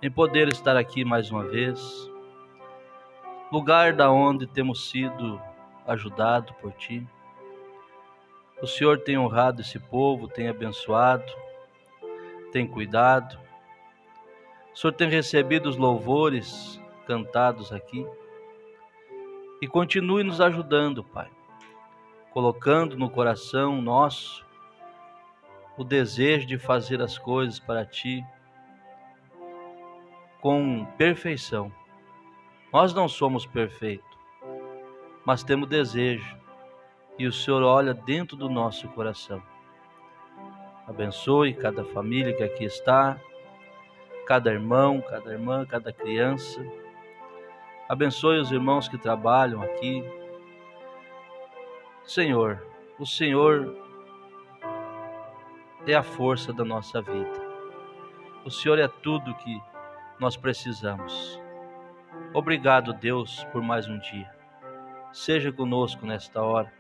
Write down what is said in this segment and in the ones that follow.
em poder estar aqui mais uma vez, lugar da onde temos sido ajudado por Ti. O Senhor tem honrado esse povo, tem abençoado, tem cuidado. O Senhor tem recebido os louvores cantados aqui e continue nos ajudando, Pai, colocando no coração nosso o desejo de fazer as coisas para Ti com perfeição. Nós não somos perfeitos, mas temos desejo e o Senhor olha dentro do nosso coração. Abençoe cada família que aqui está, cada irmão, cada irmã, cada criança. Abençoe os irmãos que trabalham aqui. Senhor, o Senhor é a força da nossa vida. O Senhor é tudo que nós precisamos. Obrigado, Deus, por mais um dia. Seja conosco nesta hora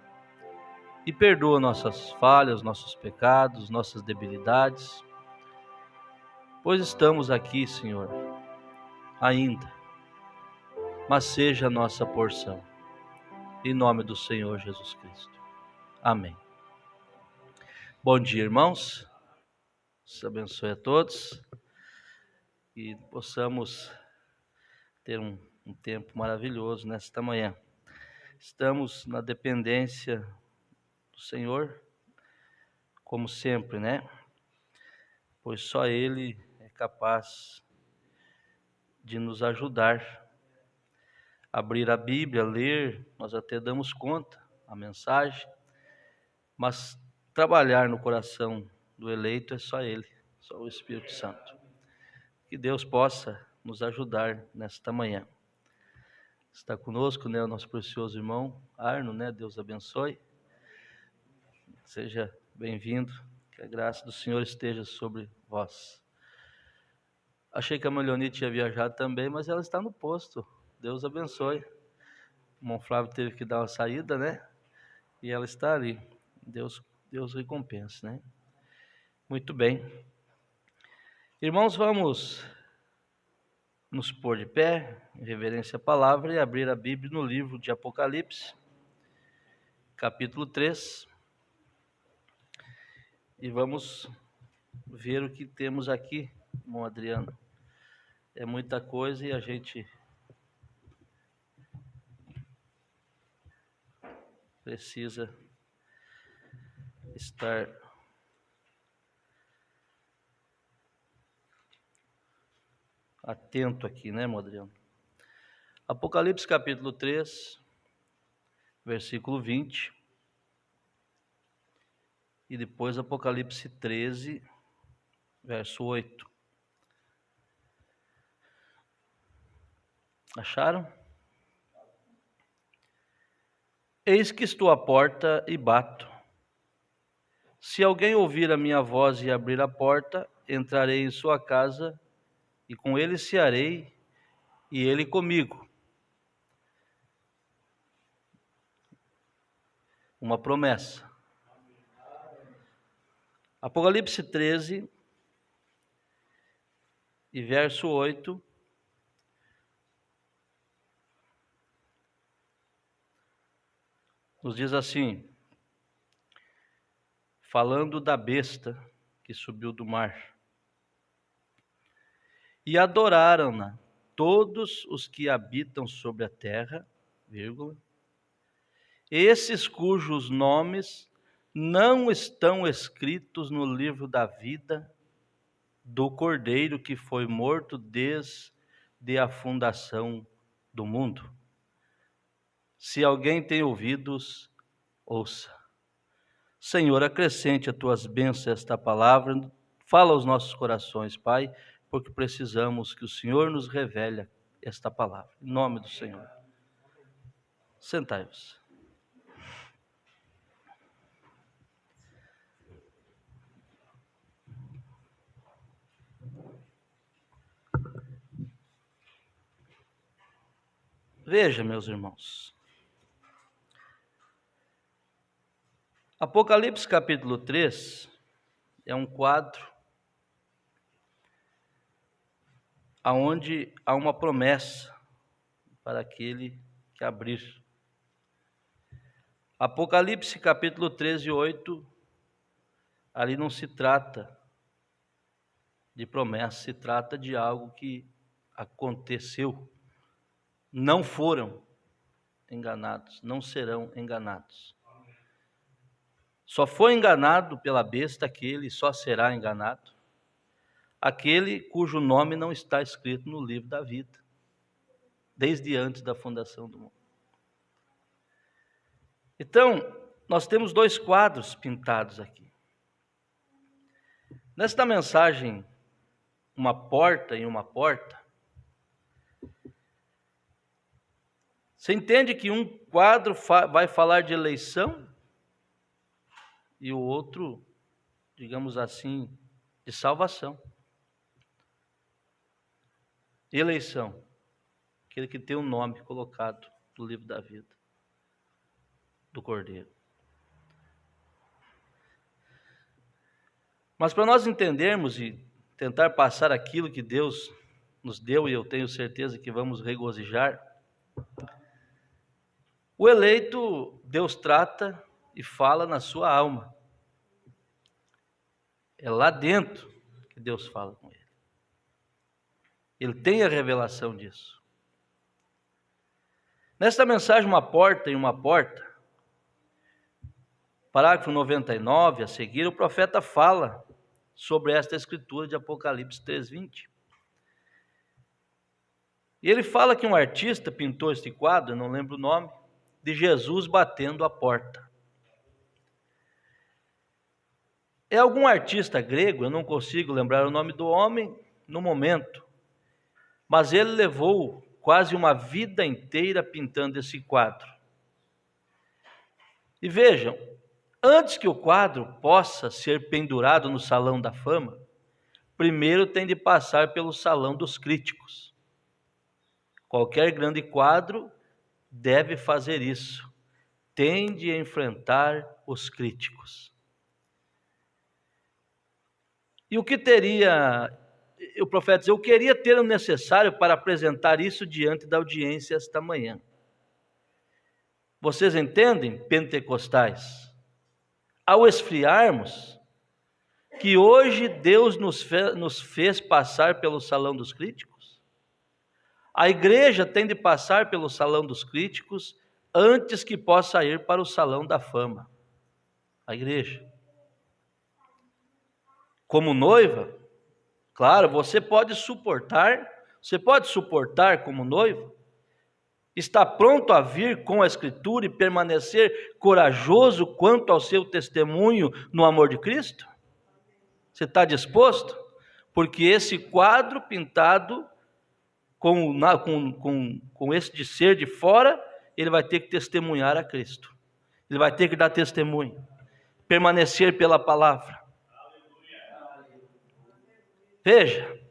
e perdoa nossas falhas, nossos pecados, nossas debilidades, pois estamos aqui, Senhor, ainda, mas seja a nossa porção. Em nome do Senhor Jesus Cristo. Amém. Bom dia, irmãos. Deus abençoe a todos e possamos ter um tempo maravilhoso nesta manhã. Estamos na dependência do Senhor, como sempre, né? Pois só Ele é capaz de nos ajudar. Abrir a Bíblia, ler, nós até damos conta, a mensagem, mas trabalhar no coração do eleito é só Ele, só o Espírito Santo. Que Deus possa nos ajudar nesta manhã. Está conosco, né, o nosso precioso irmão Arno, né? Deus abençoe. Seja bem-vindo, que a graça do Senhor esteja sobre vós. Achei que a Melionite tinha viajado também, mas ela está no posto. Deus abençoe. O irmão Flávio teve que dar uma saída, né? E ela está ali. Deus recompensa, né? Muito bem. Irmãos, vamos nos pôr de pé, em reverência à palavra, e abrir a Bíblia no livro de Apocalipse, capítulo 3. E vamos ver o que temos aqui, irmão Adriano. É muita coisa e a gente precisa estar atento aqui, né, irmão Adriano? Apocalipse capítulo 3, versículo 20. E depois Apocalipse 13, verso 8. Acharam? Eis que estou à porta e bato. Se alguém ouvir a minha voz e abrir a porta, entrarei em sua casa e com ele cearei e ele comigo. Uma promessa. Apocalipse 13 e verso 8. Nos diz assim, falando da besta que subiu do mar. E adoraram-na todos os que habitam sobre a terra, vírgula, esses cujos nomes não estão escritos no livro da vida do Cordeiro que foi morto desde a fundação do mundo. Se alguém tem ouvidos, ouça. Senhor, acrescente a tuas bênçãos a esta palavra, fala aos nossos corações, Pai, porque precisamos que o Senhor nos revele esta palavra. Em nome do Senhor. Sentai-vos. Veja, meus irmãos. Apocalipse capítulo 3 é um quadro aonde há uma promessa para aquele que abrir. Apocalipse capítulo 13, 8, ali não se trata de promessa, se trata de algo que aconteceu. Não foram enganados, não serão enganados. Só foi enganado pela besta aquele, só será enganado aquele cujo nome não está escrito no livro da vida, desde antes da fundação do mundo. Então, nós temos dois quadros pintados aqui. Nesta mensagem, uma porta em uma porta, você entende que um quadro vai falar de eleição e o outro, digamos assim, de salvação. Eleição, aquele que tem o nome colocado no livro da vida do Cordeiro. Mas para nós entendermos e tentar passar aquilo que Deus nos deu, e eu tenho certeza que vamos regozijar, o eleito, Deus trata e fala na sua alma. É lá dentro que Deus fala com ele. Ele tem a revelação disso. Nesta mensagem, uma porta em uma porta, parágrafo 99, a seguir, o profeta fala sobre esta escritura de Apocalipse 3:20. E ele fala que um artista pintou este quadro, eu não lembro o nome, de Jesus batendo a porta. É algum artista grego, eu não consigo lembrar o nome do homem no momento, mas ele levou quase uma vida inteira pintando esse quadro. E vejam, antes que o quadro possa ser pendurado no Salão da Fama, primeiro tem de passar pelo Salão dos Críticos. Qualquer grande quadro deve fazer isso, tem de enfrentar os críticos. E o que teria, o profeta diz, eu queria ter o necessário para apresentar isso diante da audiência esta manhã. Vocês entendem, pentecostais? Ao esfriarmos, que hoje Deus nos fez passar pelo salão dos críticos, a igreja tem de passar pelo salão dos críticos antes que possa ir para o salão da fama. A igreja. Como noiva, claro, você pode suportar como noiva, está pronto a vir com a Escritura e permanecer corajoso quanto ao seu testemunho no amor de Cristo? Você está disposto? Porque esse quadro pintado com esse de ser de fora, ele vai ter que testemunhar a Cristo. Ele vai ter que dar testemunho, permanecer pela palavra. Veja,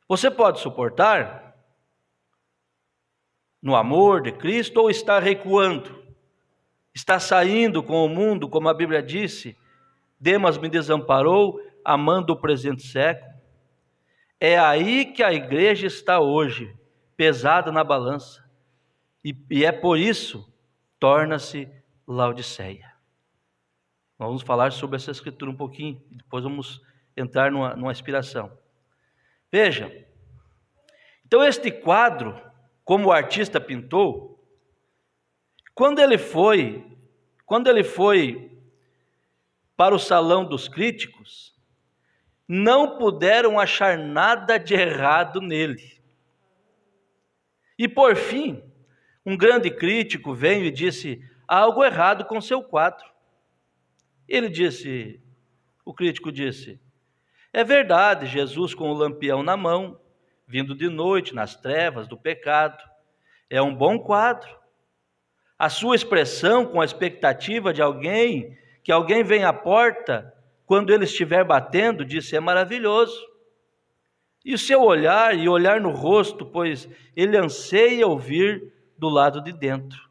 você pode suportar no amor de Cristo ou está recuando, está saindo com o mundo, como a Bíblia disse, Demas me desamparou, amando o presente século. É aí que a igreja está hoje, pesada na balança, e é por isso torna-se Laodiceia. Nós vamos falar sobre essa escritura um pouquinho, depois vamos entrar numa inspiração. Veja, então este quadro, como o artista pintou, quando ele foi para o salão dos críticos, não puderam achar nada de errado nele. E por fim, um grande crítico veio e disse, há algo errado com seu quadro. O crítico disse, é verdade, Jesus com o lampião na mão, vindo de noite nas trevas do pecado, é um bom quadro. A sua expressão com a expectativa de que alguém venha à porta quando ele estiver batendo, disse, é maravilhoso. E o seu olhar, e olhar no rosto, pois ele anseia ouvir do lado de dentro.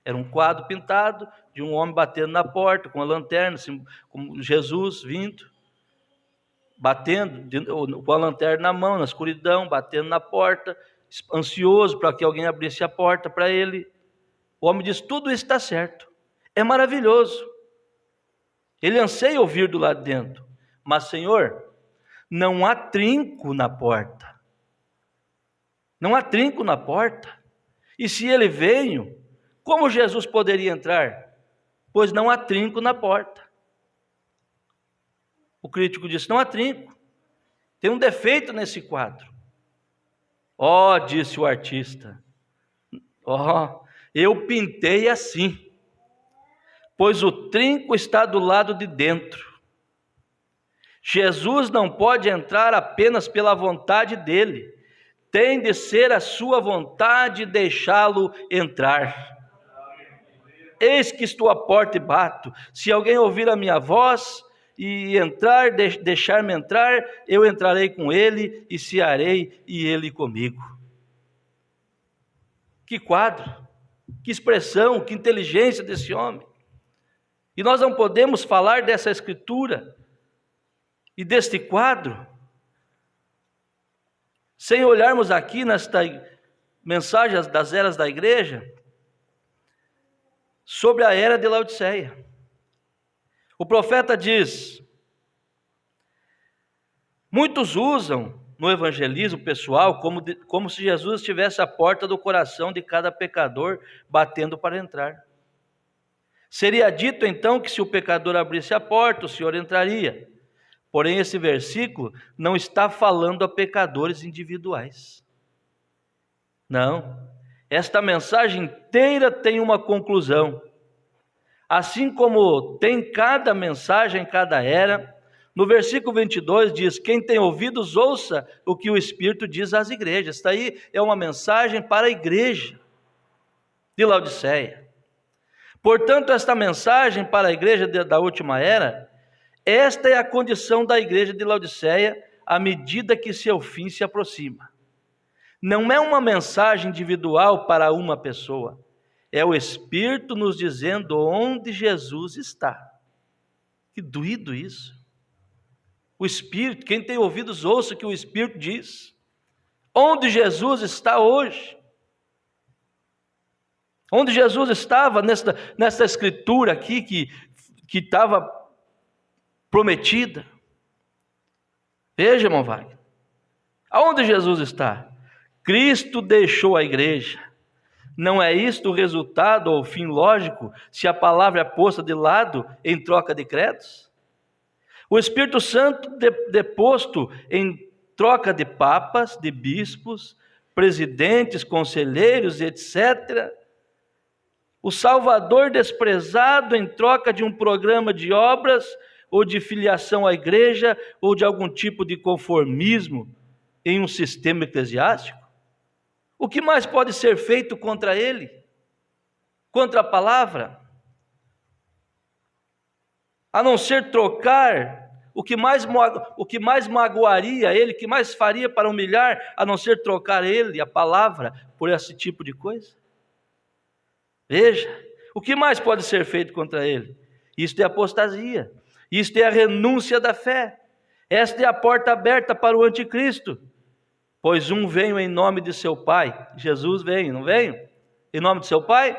Era um quadro pintado de um homem batendo na porta, com a lanterna, assim, como Jesus vindo. batendo com a lanterna na mão, na escuridão, batendo na porta, ansioso para que alguém abrisse a porta para ele. O homem diz: tudo isso está certo, é maravilhoso. Ele anseia ouvir do lado de dentro, mas Senhor, não há trinco na porta. Não há trinco na porta. E se ele veio, como Jesus poderia entrar? Pois não há trinco na porta. O crítico disse: não há trinco. Tem um defeito nesse quadro. Ó, disse o artista, eu pintei assim, pois o trinco está do lado de dentro. Jesus não pode entrar apenas pela vontade dele, tem de ser a sua vontade deixá-lo entrar. Eis que estou à porta e bato. Se alguém ouvir a minha voz e entrar, deixar-me entrar, eu entrarei com ele e cearei e ele comigo. Que quadro, que expressão, que inteligência desse homem. E nós não podemos falar dessa escritura e deste quadro sem olharmos aqui nesta mensagem das eras da igreja sobre a era de Laodiceia. O profeta diz: muitos usam no evangelismo pessoal como se Jesus estivesse à porta do coração de cada pecador, batendo para entrar. Seria dito então que se o pecador abrisse a porta, o Senhor entraria. Porém, esse versículo não está falando a pecadores individuais. Não. Esta mensagem inteira tem uma conclusão. Assim como tem cada mensagem em cada era, no versículo 22 diz: quem tem ouvidos, ouça o que o Espírito diz às igrejas. Esta aí é uma mensagem para a igreja de Laodiceia. Portanto, esta mensagem para a igreja da última era, esta é a condição da igreja de Laodiceia à medida que seu fim se aproxima. Não é uma mensagem individual para uma pessoa, é o Espírito nos dizendo onde Jesus está. Que doído isso. O Espírito, quem tem ouvidos, ouça o que o Espírito diz. Onde Jesus está hoje. Onde Jesus estava nesta escritura aqui que estava prometida. Veja, irmão Wagner. Aonde Jesus está? Cristo deixou a igreja. Não é isto o resultado ou o fim lógico se a palavra é posta de lado em troca de credos? O Espírito Santo deposto em troca de papas, de bispos, presidentes, conselheiros, etc. O Salvador desprezado em troca de um programa de obras ou de filiação à igreja ou de algum tipo de conformismo em um sistema eclesiástico? O que mais pode ser feito contra ele? Contra a palavra? A não ser trocar o que mais magoaria ele, o que mais faria para humilhar, a não ser trocar ele, a palavra, por esse tipo de coisa? Veja, o que mais pode ser feito contra ele? Isto é apostasia, isto é a renúncia da fé, esta é a porta aberta para o anticristo. Pois um veio em nome de seu pai, Jesus veio, não veio? Em nome de seu pai?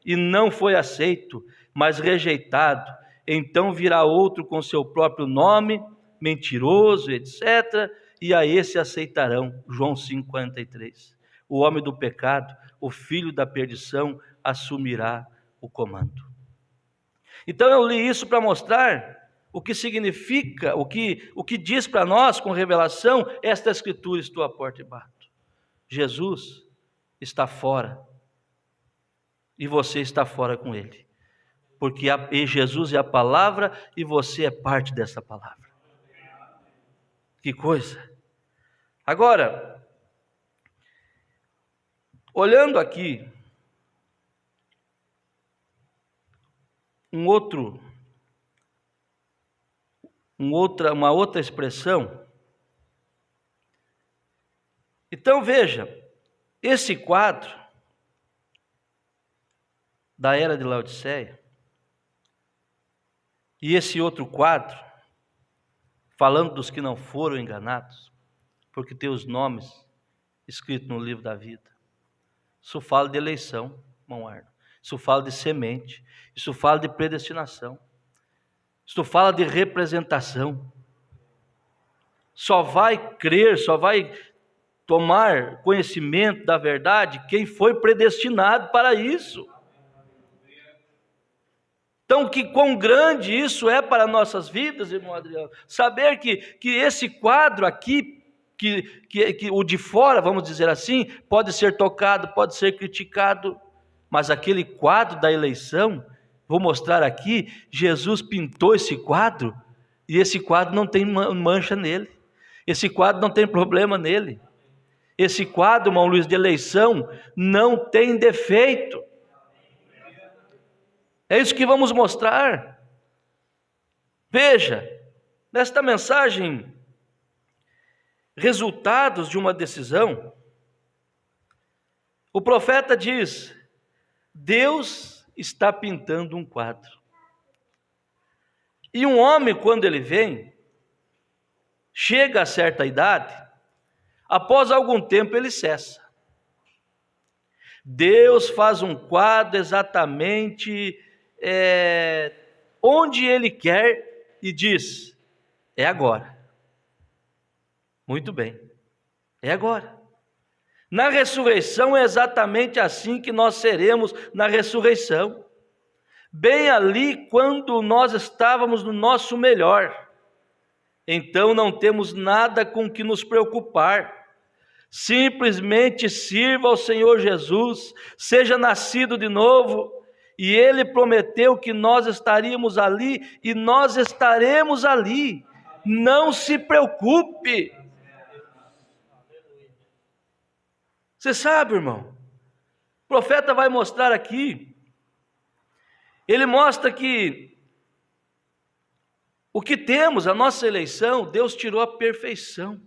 E não foi aceito, mas rejeitado. Então virá outro com seu próprio nome, mentiroso, etc. E a esse aceitarão. João 5,43. O homem do pecado, o filho da perdição, assumirá o comando. Então eu li isso para mostrar o que significa, o que diz para nós com revelação esta escritura: estou à porta e bato. Jesus está fora e você está fora com ele, porque Jesus é a palavra e você é parte dessa palavra. Que coisa! Agora, olhando aqui uma outra expressão. Então veja, esse quadro da era de Laodiceia e esse outro quadro falando dos que não foram enganados, porque tem os nomes escritos no livro da vida. Isso fala de eleição, irmão Arno. Isso fala de semente. Isso fala de predestinação. Isso fala de representação. Só vai crer, só vai tomar conhecimento da verdade quem foi predestinado para isso. Então, que quão grande isso é para nossas vidas, irmão Adriano. Saber que esse quadro aqui, que o de fora, vamos dizer assim, pode ser tocado, pode ser criticado, mas aquele quadro da eleição, vou mostrar aqui, Jesus pintou esse quadro, e esse quadro não tem mancha nele, esse quadro não tem problema nele, esse quadro, irmão Luiz, de eleição, não tem defeito. É isso que vamos mostrar. Veja, nesta mensagem, resultados de uma decisão, o profeta diz: Deus está pintando um quadro. E um homem, quando ele vem, chega a certa idade, após algum tempo ele cessa. Deus faz um quadro exatamente onde Ele quer e diz: é agora. Muito bem, é agora. Na ressurreição é exatamente assim que nós seremos na ressurreição. Bem ali quando nós estávamos no nosso melhor. Então não temos nada com que nos preocupar. Simplesmente sirva ao Senhor Jesus, seja nascido de novo, e Ele prometeu que nós estaríamos ali, e nós estaremos ali. Não se preocupe. Você sabe, irmão, o profeta vai mostrar aqui, ele mostra que o que temos, a nossa eleição, Deus tirou a perfeição.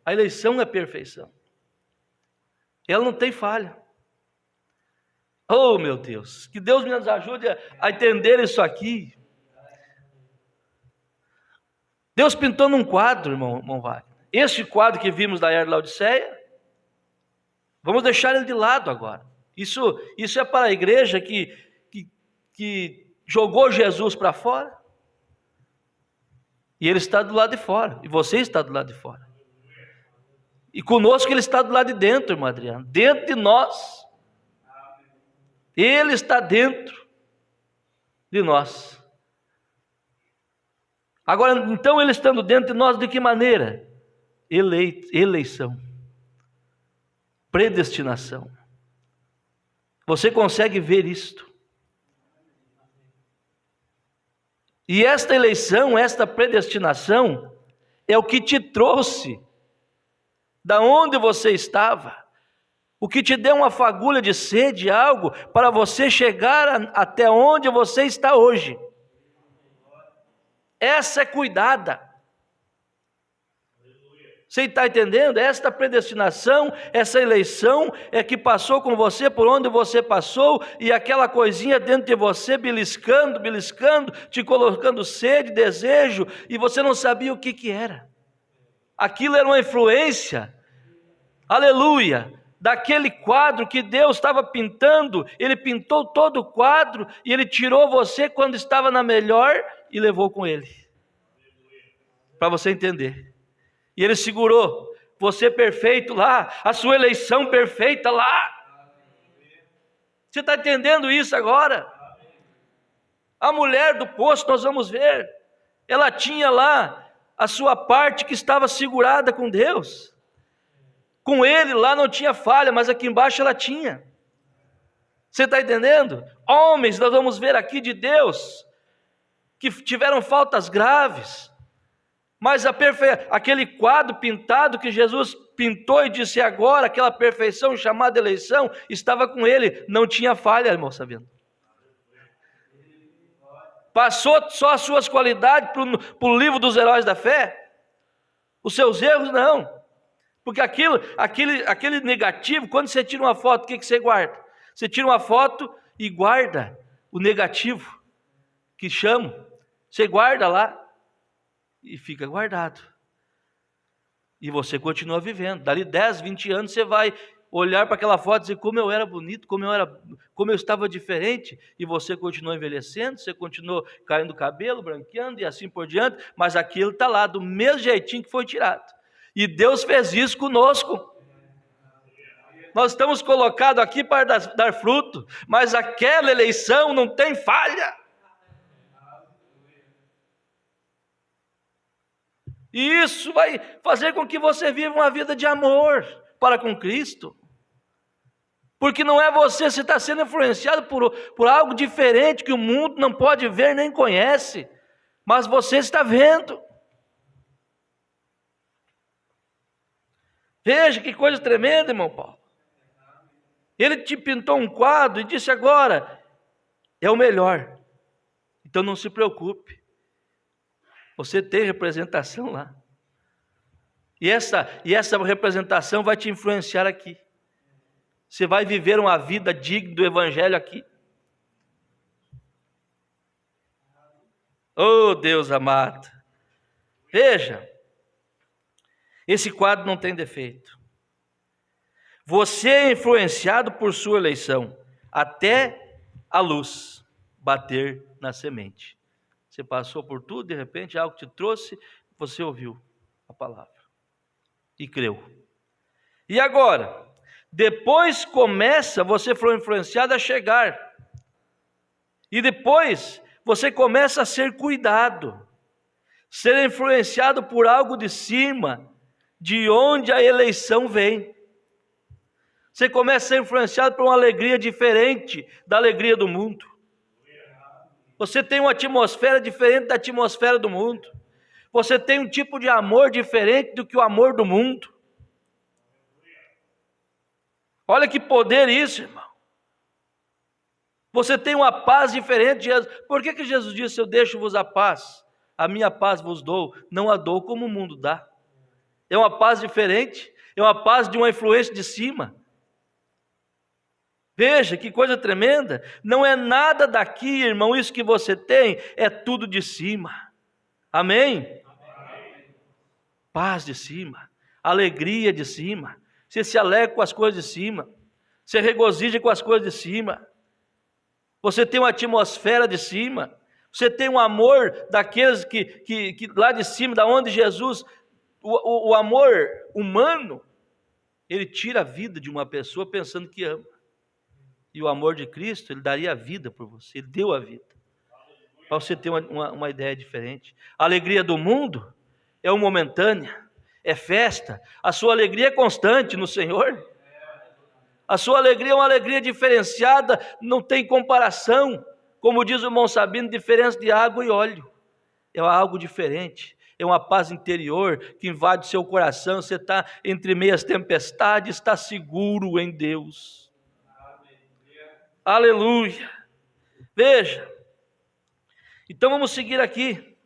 A eleição é perfeição. Ela não tem falha. Oh, meu Deus, que Deus nos ajude a entender isso aqui. Deus pintou num quadro, irmão Wagner. Este quadro que vimos da era de Laodiceia, vamos deixar ele de lado agora. Isso é para a igreja que jogou Jesus para fora. E ele está do lado de fora. E você está do lado de fora. E conosco ele está do lado de dentro, irmão Adriano. Dentro de nós. Ele está dentro de nós. Agora, então, ele estando dentro de nós, de que maneira? Eleição. Predestinação. Você consegue ver isto? E esta eleição, esta predestinação, é o que te trouxe da onde você estava, o que te deu uma fagulha de sede, algo para você chegar até onde você está hoje. Essa é cuidada. Você está entendendo? Esta predestinação, essa eleição é que passou com você por onde você passou, e aquela coisinha dentro de você beliscando, te colocando sede, desejo, e você não sabia o que era. Aquilo era uma influência, aleluia, daquele quadro que Deus estava pintando. Ele pintou todo o quadro e Ele tirou você quando estava na melhor e levou com Ele. Para você entender. E Ele segurou você perfeito lá, a sua eleição perfeita lá. Você está entendendo isso agora? A mulher do poço, nós vamos ver, ela tinha lá a sua parte que estava segurada com Deus. Com Ele lá não tinha falha, mas aqui embaixo ela tinha. Você está entendendo? Homens, nós vamos ver aqui de Deus, que tiveram faltas graves, mas aquele quadro pintado que Jesus pintou e disse agora, aquela perfeição chamada eleição, estava com Ele, não tinha falha, irmão, sabendo? Passou só as suas qualidades para o livro dos heróis da fé? Os seus erros, não. Porque aquele negativo, quando você tira uma foto, o que você guarda? Você tira uma foto e guarda o negativo, que chama. Você guarda lá. e fica guardado. E você continua vivendo. Dali 10, 20 anos você vai olhar para aquela foto e dizer como eu era bonito, como eu estava diferente, e você continua envelhecendo, você continua caindo o cabelo, branqueando e assim por diante, mas aquilo está lá do mesmo jeitinho que foi tirado. E Deus fez isso conosco. Nós estamos colocados aqui para dar fruto, mas aquela eleição não tem falha. E isso vai fazer com que você viva uma vida de amor para com Cristo. Porque não é você está sendo influenciado por algo diferente que o mundo não pode ver nem conhece, mas você está vendo. Veja que coisa tremenda, irmão Paulo. Ele te pintou um quadro e disse agora, é o melhor. Então não se preocupe. Você tem representação lá. E essa representação vai te influenciar aqui. Você vai viver uma vida digna do Evangelho aqui. Oh, Deus amado. Veja, esse quadro não tem defeito. Você é influenciado por sua eleição, até a luz bater na semente. Você passou por tudo, de repente algo te trouxe, você ouviu a palavra e creu. E agora, depois você foi influenciado a chegar. E depois você começa a ser cuidado, ser influenciado por algo de cima, de onde a eleição vem. Você começa a ser influenciado por uma alegria diferente da alegria do mundo. Você tem uma atmosfera diferente da atmosfera do mundo. Você tem um tipo de amor diferente do que o amor do mundo. Olha que poder isso, irmão. Você tem uma paz diferente de Jesus. Por que Jesus disse, eu deixo-vos a paz? A minha paz vos dou, não a dou como o mundo dá. É uma paz diferente, é uma paz de uma influência de cima. Veja que coisa tremenda, não é nada daqui, irmão, isso que você tem é tudo de cima. Amém? Amém. Paz de cima, alegria de cima, você se alegra com as coisas de cima, você regozija com as coisas de cima, você tem uma atmosfera de cima, você tem um amor daqueles que lá de cima, da onde Jesus, o amor humano, ele tira a vida de uma pessoa pensando que ama. E o amor de Cristo, ele daria a vida por você, ele deu a vida. Para você ter uma ideia diferente. A alegria do mundo é momentânea, é festa. A sua alegria é constante no Senhor. A sua alegria é uma alegria diferenciada, não tem comparação. Como diz o irmão Sabino, diferença de água e óleo. É algo diferente. É uma paz interior que invade seu coração. Você está entre meias tempestades, está seguro em Deus. Aleluia. Veja. Então vamos seguir aqui.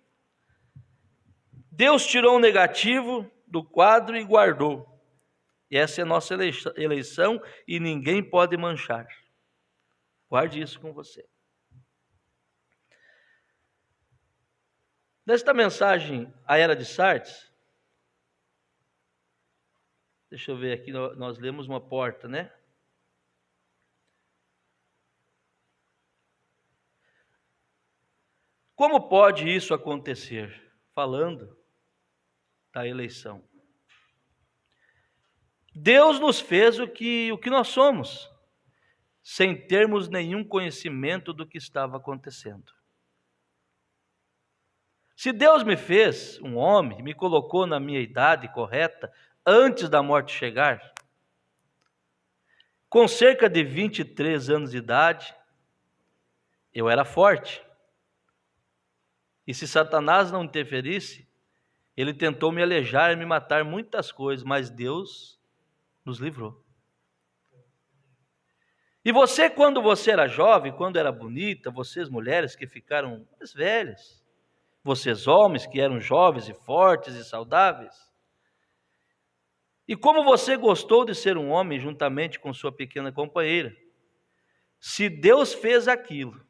Deus tirou o negativo do quadro e guardou. E essa é a nossa eleição e ninguém pode manchar. Guarde isso com você. Nesta mensagem, a Era de Sardes, deixa eu ver aqui, nós lemos uma porta, né? Como pode isso acontecer? Falando da eleição. Deus nos fez o que nós somos, sem termos nenhum conhecimento do que estava acontecendo. Se Deus me fez um homem, me colocou na minha idade correta, antes da morte chegar, com cerca de 23 anos de idade, eu era forte. E se Satanás não interferisse, ele tentou me alejar e me matar muitas coisas, mas Deus nos livrou. E você, quando você era jovem, quando era bonita, vocês mulheres que ficaram mais velhas, vocês homens que eram jovens e fortes e saudáveis, e como você gostou de ser um homem juntamente com sua pequena companheira, se Deus fez aquilo,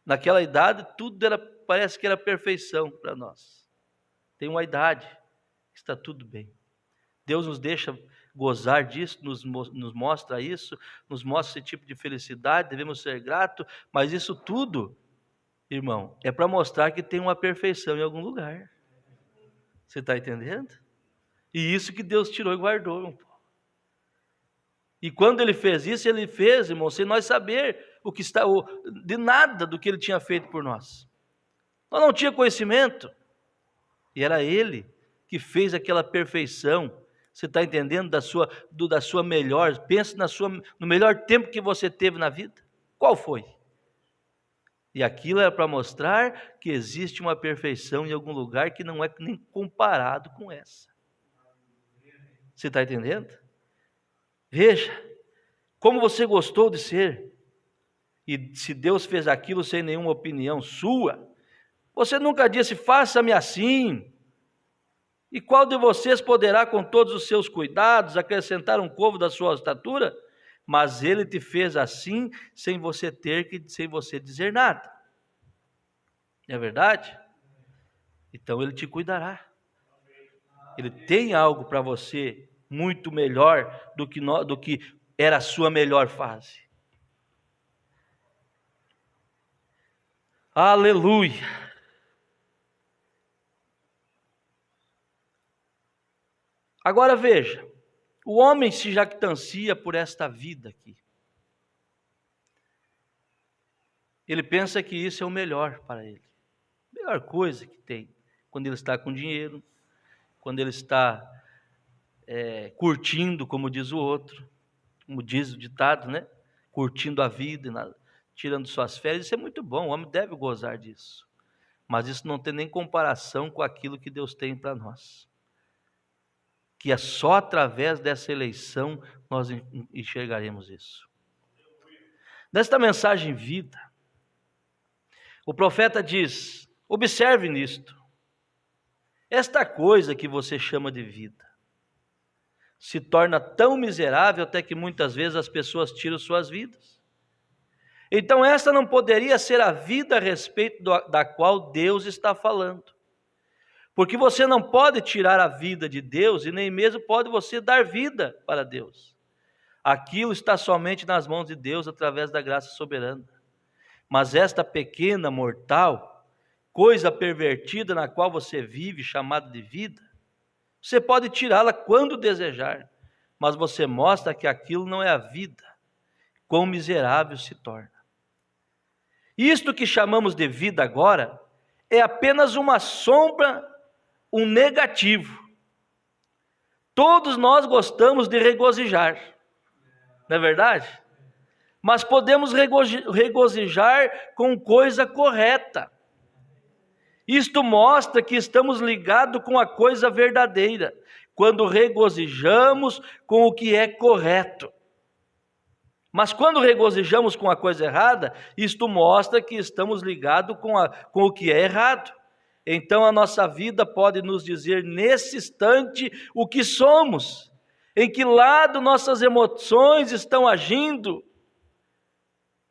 naquela idade tudo era parece que era perfeição para nós. Tem uma idade que está tudo bem. Deus nos deixa gozar disso, nos mostra isso, nos mostra esse tipo de felicidade, devemos ser gratos, mas isso tudo, irmão, é para mostrar que tem uma perfeição em algum lugar. Você está entendendo? E isso que Deus tirou e guardou, irmão. E quando Ele fez isso, Ele fez, irmão, sem nós saber o que está, de nada do que Ele tinha feito por nós. Nós não tínhamos conhecimento. E era Ele que fez aquela perfeição. Você está entendendo? Da sua melhor. Pense no melhor tempo que você teve na vida. Qual foi? E aquilo era para mostrar que existe uma perfeição em algum lugar que não é nem comparado com essa. Você está entendendo? Veja como você gostou de ser. E se Deus fez aquilo sem nenhuma opinião sua, você nunca disse, faça-me assim. E qual de vocês poderá, com todos os seus cuidados, acrescentar um covo da sua estatura? Mas Ele te fez assim, sem você dizer nada. Não é verdade? Então Ele te cuidará. Ele tem algo para você muito melhor do que era a sua melhor fase. Aleluia! Agora veja, o homem se jactancia por esta vida aqui. Ele pensa que isso é o melhor para ele. A melhor coisa que tem, quando ele está com dinheiro, quando ele está curtindo, como diz o outro, como diz o ditado, né? Curtindo a vida, tirando suas férias, isso é muito bom, o homem deve gozar disso. Mas isso não tem nem comparação com aquilo que Deus tem para nós. Que é só através dessa eleição nós enxergaremos isso. Nesta mensagem vida, o profeta diz, observe nisto, esta coisa que você chama de vida, se torna tão miserável até que muitas vezes as pessoas tiram suas vidas. Então esta não poderia ser a vida a respeito da qual Deus está falando. Porque você não pode tirar a vida de Deus e nem mesmo pode você dar vida para Deus. Aquilo está somente nas mãos de Deus através da graça soberana. Mas esta pequena mortal, coisa pervertida na qual você vive, chamada de vida, você pode tirá-la quando desejar, mas você mostra que aquilo não é a vida, quão miserável se torna. Isto que chamamos de vida agora é apenas uma sombra, um negativo. Todos nós gostamos de regozijar, não é verdade? Mas podemos regozijar com coisa correta. Isto mostra que estamos ligados com a coisa verdadeira, quando regozijamos com o que é correto. Mas quando regozijamos com a coisa errada, isto mostra que estamos ligados com o que é errado. Então a nossa vida pode nos dizer nesse instante o que somos, em que lado nossas emoções estão agindo,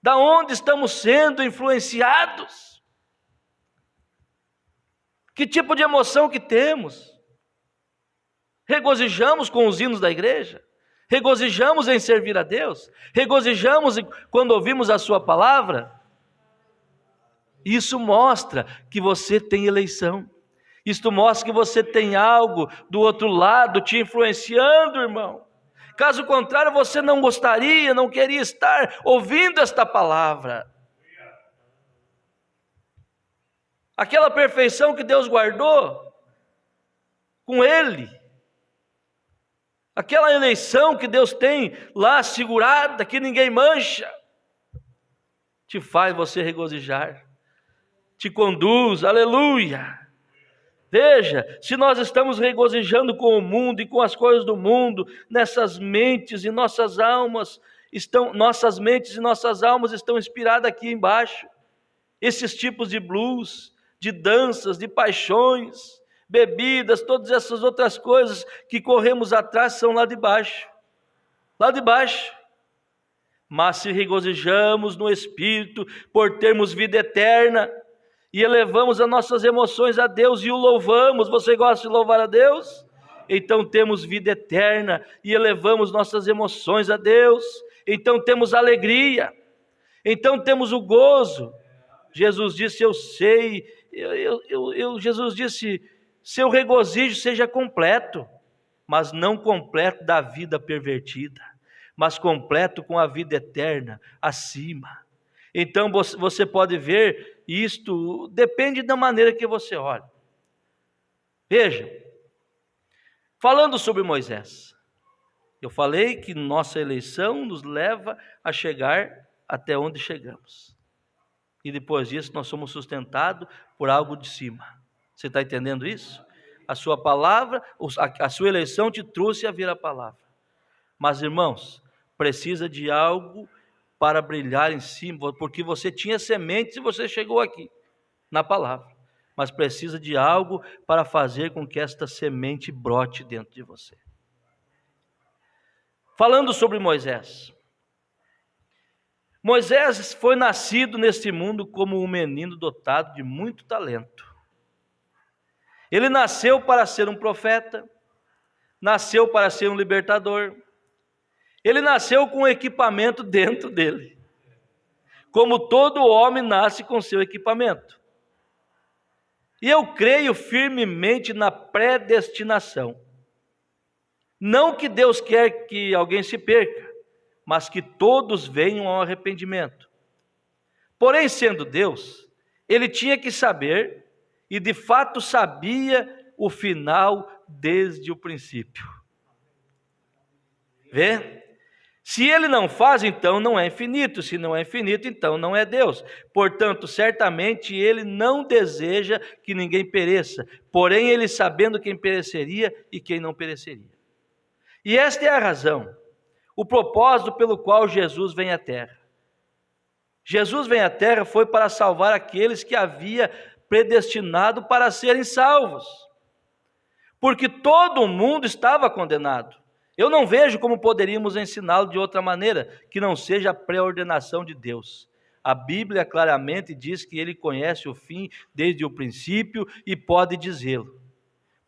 da onde estamos sendo influenciados, que tipo de emoção que temos. Regozijamos com os hinos da igreja? Regozijamos em servir a Deus? Regozijamos quando ouvimos a sua palavra? Isso mostra que você tem eleição. Isto mostra que você tem algo do outro lado te influenciando, irmão. Caso contrário, você não gostaria, não queria estar ouvindo esta palavra. Aquela perfeição que Deus guardou com Ele. Aquela eleição que Deus tem lá segurada, que ninguém mancha, te faz você regozijar, te conduz, aleluia. Veja, se nós estamos regozijando com o mundo e com as coisas do mundo, nossas mentes e nossas almas estão inspiradas aqui embaixo. Esses tipos de blues, de danças, de paixões, bebidas, todas essas outras coisas que corremos atrás são lá de baixo. Lá de baixo. Mas se regozijamos no Espírito por termos vida eterna, e elevamos as nossas emoções a Deus e o louvamos. Você gosta de louvar a Deus? Então temos vida eterna e elevamos nossas emoções a Deus. Então temos alegria, então temos o gozo. Jesus disse, Jesus disse, seu regozijo seja completo, mas não completo da vida pervertida, mas completo com a vida eterna acima. Então você pode ver, isto depende da maneira que você olha. Veja, falando sobre Moisés, eu falei que nossa eleição nos leva a chegar até onde chegamos. E depois disso nós somos sustentados por algo de cima. Você está entendendo isso? A sua palavra, a sua eleição te trouxe a vir a palavra. Mas irmãos, precisa de algo para brilhar em cima, porque você tinha sementes e você chegou aqui, na palavra. Mas precisa de algo para fazer com que esta semente brote dentro de você. Falando sobre Moisés. Moisés foi nascido neste mundo como um menino dotado de muito talento. Ele nasceu para ser um profeta, nasceu para ser um libertador. Ele nasceu com um equipamento dentro dele, como todo homem nasce com seu equipamento. E eu creio firmemente na predestinação. Não que Deus quer que alguém se perca, mas que todos venham ao arrependimento. Porém, sendo Deus, ele tinha que saber, e de fato sabia o final desde o princípio. Vê? Se ele não faz, então não é infinito. Se não é infinito, então não é Deus. Portanto, certamente ele não deseja que ninguém pereça. Porém, ele sabendo quem pereceria e quem não pereceria. E esta é a razão, o propósito pelo qual Jesus vem à terra. Jesus vem à terra foi para salvar aqueles que havia predestinado para serem salvos. Porque todo mundo estava condenado. Eu não vejo como poderíamos ensiná-lo de outra maneira, que não seja a pré-ordenação de Deus. A Bíblia claramente diz que ele conhece o fim desde o princípio e pode dizê-lo.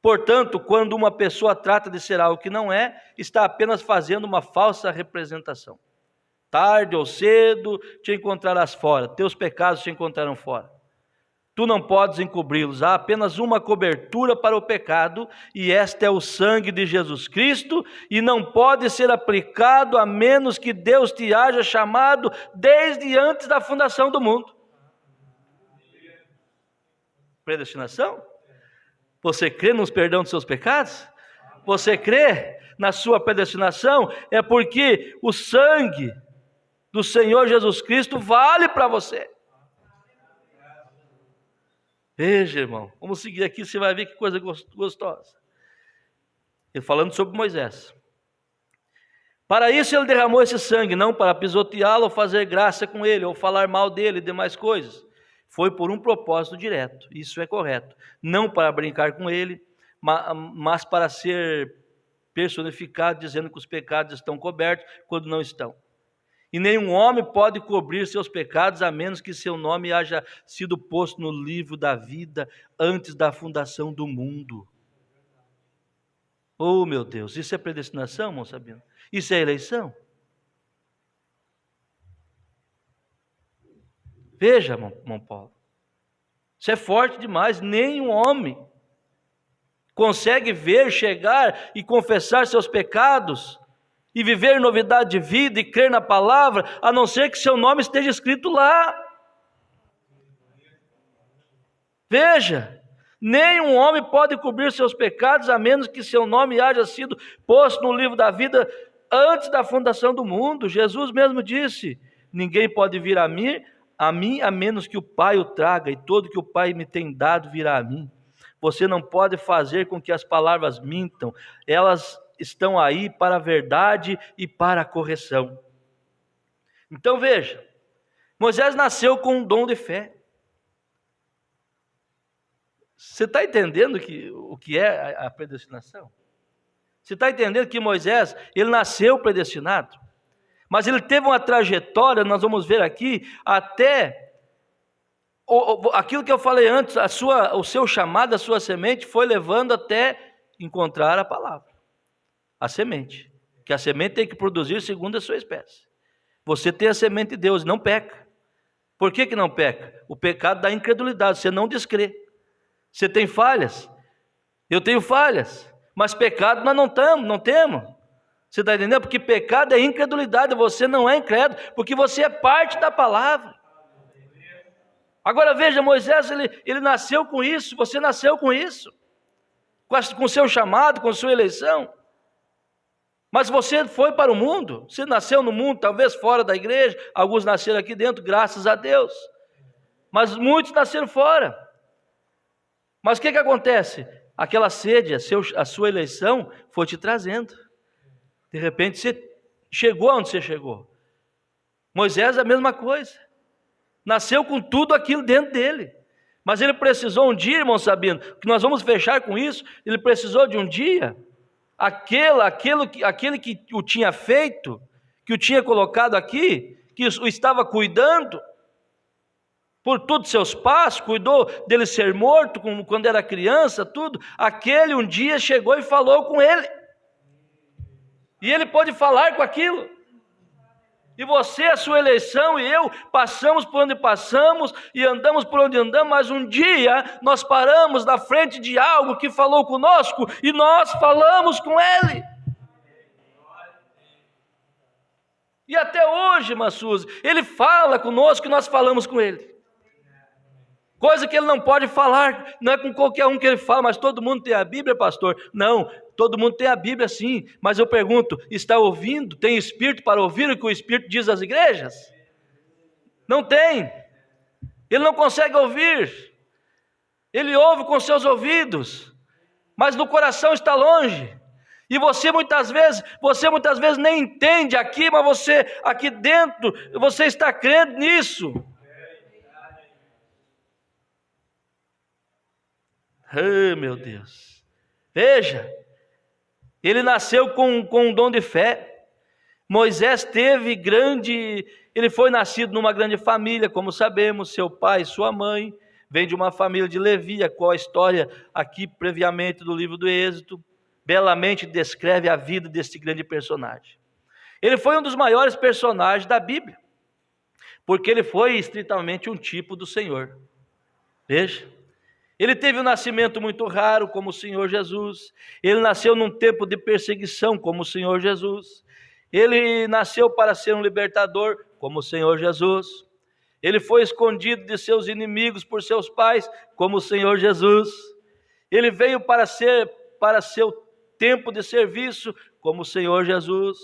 Portanto, quando uma pessoa trata de ser algo que não é, está apenas fazendo uma falsa representação. Tarde ou cedo te encontrarás fora, teus pecados te encontrarão fora. Tu não podes encobri-los, há apenas uma cobertura para o pecado, e esta é o sangue de Jesus Cristo, e não pode ser aplicado a menos que Deus te haja chamado desde antes da fundação do mundo. Predestinação? Você crê no perdão dos seus pecados? Você crê na sua predestinação? É porque o sangue do Senhor Jesus Cristo vale para você. Veja, irmão, vamos seguir aqui, você vai ver que coisa gostosa. Ele falando sobre Moisés. Para isso ele derramou esse sangue, não para pisoteá-lo ou fazer graça com ele, ou falar mal dele e demais coisas. Foi por um propósito direto, isso é correto. Não para brincar com ele, mas para ser personificado, dizendo que os pecados estão cobertos, quando não estão. E nenhum homem pode cobrir seus pecados, a menos que seu nome haja sido posto no livro da vida antes da fundação do mundo. Oh, meu Deus, isso é predestinação, irmão Sabino? Isso é eleição? Veja, irmão Paulo, isso é forte demais. Nenhum homem consegue ver, chegar e confessar seus pecados e viver novidade de vida e crer na palavra, a não ser que seu nome esteja escrito lá. Veja, nenhum homem pode cobrir seus pecados, a menos que seu nome haja sido posto no livro da vida antes da fundação do mundo. Jesus mesmo disse, ninguém pode vir a mim, a menos que o Pai o traga, e todo que o Pai me tem dado virá a mim. Você não pode fazer com que as palavras mintam, elas estão aí para a verdade e para a correção. Então veja, Moisés nasceu com um dom de fé. Você está entendendo o que é a predestinação? Você está entendendo que Moisés, ele nasceu predestinado, mas ele teve uma trajetória, nós vamos ver aqui, até aquilo que eu falei antes, o seu chamado, a sua semente foi levando até encontrar a palavra, a semente, que a semente tem que produzir segundo a sua espécie. Você tem a semente de Deus, não peca. Por que não peca? O pecado dá incredulidade, você não descrê. Você tem falhas, eu tenho falhas, mas pecado nós não temos. Você está entendendo? Porque pecado é incredulidade, você não é incrédulo, porque você é parte da palavra. Agora veja, Moisés, ele nasceu com isso, você nasceu com isso, com o seu chamado, com a sua eleição. Mas você foi para o mundo, você nasceu no mundo, talvez fora da igreja, alguns nasceram aqui dentro, graças a Deus. Mas muitos nasceram fora. Mas o que acontece? Aquela sede, a sua eleição foi te trazendo. De repente você chegou onde você chegou. Moisés é a mesma coisa. Nasceu com tudo aquilo dentro dele. Mas ele precisou um dia, irmão Sabino, que nós vamos fechar com isso, ele precisou de um dia, aquele que o tinha feito, que o tinha colocado aqui, que o estava cuidando, por todos os seus passos, cuidou dele ser morto quando era criança, tudo, aquele um dia chegou e falou com ele. E ele pôde falar com aquilo. E você, a sua eleição e eu, passamos por onde passamos e andamos por onde andamos, mas um dia nós paramos na frente de algo que falou conosco e nós falamos com ele. E até hoje, irmã Suzy, ele fala conosco e nós falamos com ele. Coisa que ele não pode falar, não é com qualquer um que ele fala, mas todo mundo tem a Bíblia, pastor? Não, todo mundo tem a Bíblia sim, mas eu pergunto, está ouvindo? Tem espírito para ouvir o que o Espírito diz às igrejas? Não tem, ele não consegue ouvir, ele ouve com seus ouvidos, mas no coração está longe, e você muitas vezes nem entende aqui, mas você aqui dentro, você está crendo nisso. Oh, meu Deus, veja, ele nasceu com um dom de fé. Moisés ele foi nascido numa grande família, como sabemos, seu pai e sua mãe, vem de uma família de Levi, a qual a história aqui previamente do livro do Êxodo, belamente descreve a vida deste grande personagem. Ele foi um dos maiores personagens da Bíblia, porque ele foi estritamente um tipo do Senhor. Veja. Ele teve um nascimento muito raro, como o Senhor Jesus. Ele nasceu num tempo de perseguição, como o Senhor Jesus. Ele nasceu para ser um libertador, como o Senhor Jesus. Ele foi escondido de seus inimigos por seus pais, como o Senhor Jesus. Ele veio para seu tempo de serviço, como o Senhor Jesus.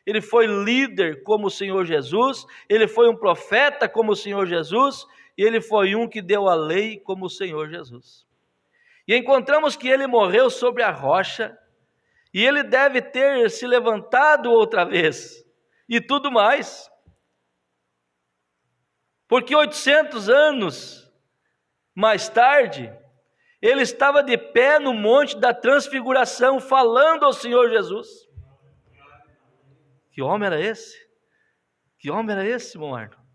Ele foi líder, como o Senhor Jesus. Ele foi um profeta, como o Senhor Jesus. E ele foi um que deu a lei como o Senhor Jesus. E encontramos que ele morreu sobre a rocha, e ele deve ter se levantado outra vez, e tudo mais. Porque 800 anos mais tarde, ele estava de pé no monte da transfiguração, falando ao Senhor Jesus. Que homem era esse? Que homem era esse, meu irmão?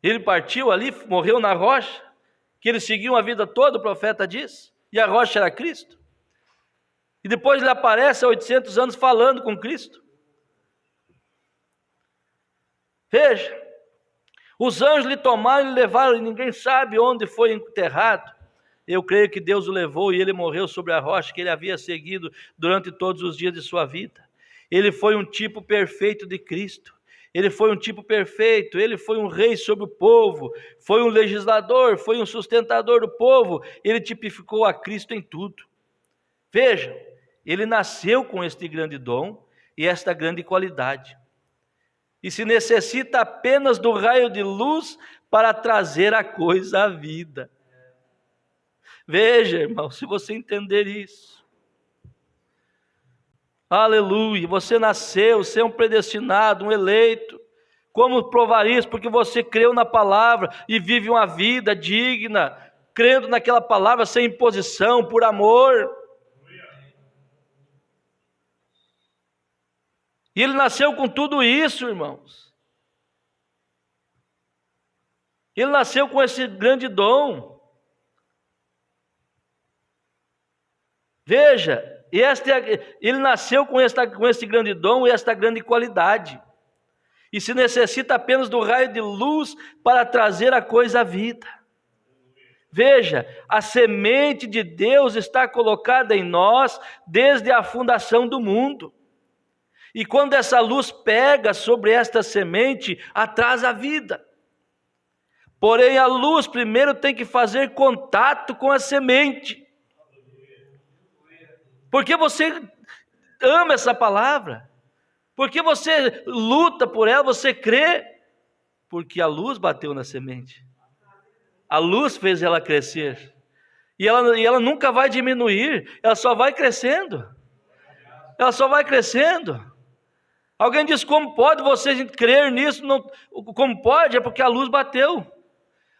Ele partiu ali, morreu na rocha, que ele seguiu a vida toda, o profeta diz, e a rocha era Cristo. E depois ele aparece há 800 anos falando com Cristo. Veja, os anjos lhe tomaram e levaram, e ninguém sabe onde foi enterrado. Eu creio que Deus o levou e ele morreu sobre a rocha que ele havia seguido durante todos os dias de sua vida. Ele foi um tipo perfeito de Cristo. Ele foi um tipo perfeito, ele foi um rei sobre o povo, foi um legislador, foi um sustentador do povo, ele tipificou a Cristo em tudo. Veja, ele nasceu com este grande dom e esta grande qualidade. E se necessita apenas do raio de luz para trazer a coisa à vida. Veja, irmão, se você entender isso. Aleluia, você nasceu, você é um predestinado, um eleito. Como provar isso? Porque você creu na palavra e vive uma vida digna, crendo naquela palavra sem imposição, por amor. E ele nasceu com tudo isso, irmãos. Ele nasceu com esse grande dom. Veja, ele nasceu com esse grande dom e esta grande qualidade. E se necessita apenas do raio de luz para trazer a coisa à vida. Veja, a semente de Deus está colocada em nós desde a fundação do mundo. E quando essa luz pega sobre esta semente, traz a vida. Porém, a luz primeiro tem que fazer contato com a semente. Porque você ama essa palavra. Porque você luta por ela, você crê. Porque a luz bateu na semente. A luz fez ela crescer. E ela nunca vai diminuir, ela só vai crescendo. Ela só vai crescendo. Alguém diz, como pode você crer nisso? Não, como pode? É porque a luz bateu.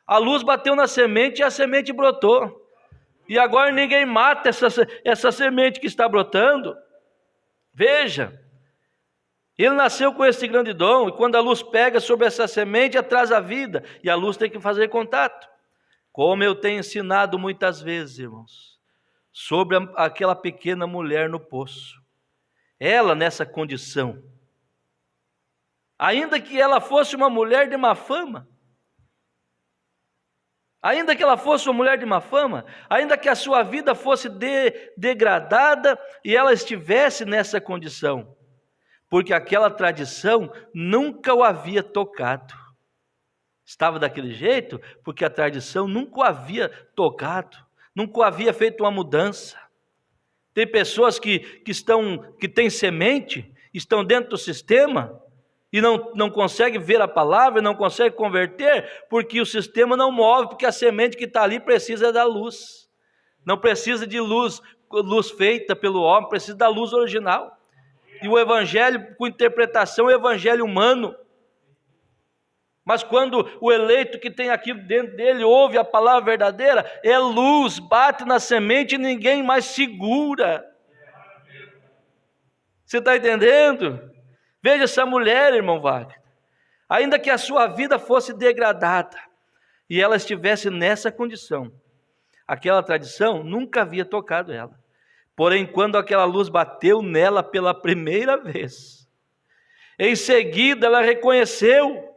A luz bateu na semente e a semente brotou. E agora ninguém mata essa semente que está brotando. Veja, ele nasceu com esse grande dom, e quando a luz pega sobre essa semente, traz a vida, e a luz tem que fazer contato. Como eu tenho ensinado muitas vezes, irmãos, sobre aquela pequena mulher no poço. Ela nessa condição, ainda que ela fosse uma mulher de má fama, ainda que ela fosse uma mulher de má fama, ainda que a sua vida fosse degradada e ela estivesse nessa condição, porque aquela tradição nunca o havia tocado. Estava daquele jeito porque a tradição nunca o havia tocado, nunca o havia feito uma mudança. Tem pessoas que têm semente, estão dentro do sistema e não conseguem ver a palavra, não conseguem converter, porque o sistema não move, porque a semente que está ali precisa da luz. Não precisa de luz feita pelo homem, precisa da luz original. E o evangelho, com interpretação, é o evangelho humano. Mas quando o eleito que tem aquilo dentro dele ouve a palavra verdadeira, é luz, bate na semente e ninguém mais segura. Você está entendendo? Veja essa mulher, irmão Wagner. Ainda que a sua vida fosse degradada e ela estivesse nessa condição, aquela tradição nunca havia tocado ela. Porém, quando aquela luz bateu nela pela primeira vez, em seguida ela reconheceu,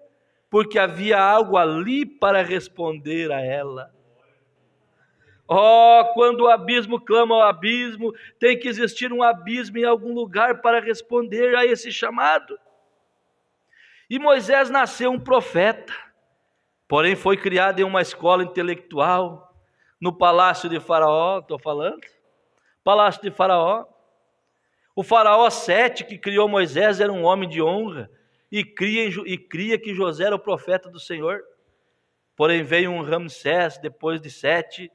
porque havia algo ali para responder a ela. Oh, quando o abismo clama ao abismo, tem que existir um abismo em algum lugar para responder a esse chamado. E Moisés nasceu um profeta, porém foi criado em uma escola intelectual, no palácio de Faraó, palácio de Faraó. O Faraó Sete, que criou Moisés, era um homem de honra, e cria que José era o profeta do Senhor. Porém veio um Ramsés depois de Sete,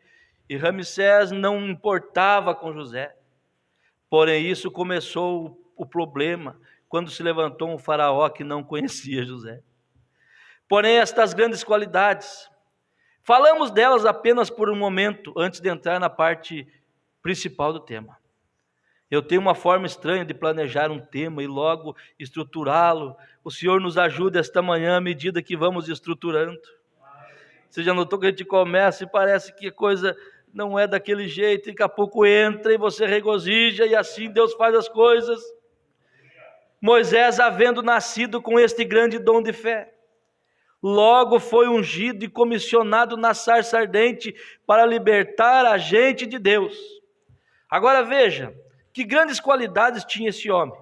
e Ramsés não importava com José. Porém isso começou o problema, quando se levantou um faraó que não conhecia José. Porém estas grandes qualidades, falamos delas apenas por um momento, antes de entrar na parte principal do tema. Eu tenho uma forma estranha de planejar um tema e logo estruturá-lo. O Senhor nos ajuda esta manhã à medida que vamos estruturando. Você já notou que a gente começa e parece que a coisa não é daquele jeito, e daqui a pouco entra e você regozija, e assim Deus faz as coisas. Moisés, havendo nascido com este grande dom de fé, logo foi ungido e comissionado na sarça ardente para libertar a gente de Deus. Agora veja, que grandes qualidades tinha esse homem.